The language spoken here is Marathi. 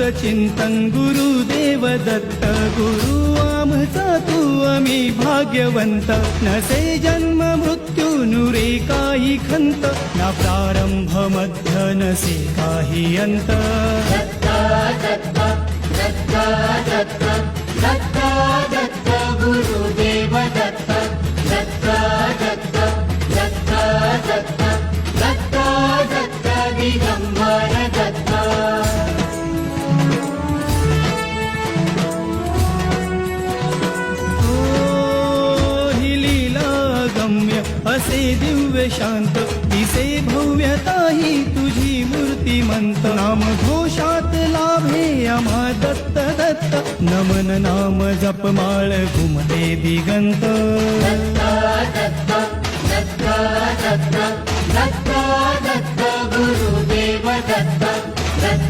चिंतन गुरुदेव दत्त गुरु आमचा तू आम्ही भाग्यवंत नसे जन्म मृत्यू नुरे काही खंत ना प्रारंभ मध्य नसे काही अंत दत्ता दत्ता दत्ता दत्ता दत्ता दत्ता गुरुदेव दत्ता दत्ता दत्ता दत्ता दत्ता दत्ता दत्ता दिगंबर दत्ता असे दिव्य शांत दिसे भव्यता ही तुझी मूर्तिमंत नाम घोषात लाभे आम्हा दत्त दत्त नमन नाम जपमाळ घुमले दिगंत दत्ता दत्ता दत्ता दत्ता दत्ता दत्ता गुरुदेव दत्ता दत्ता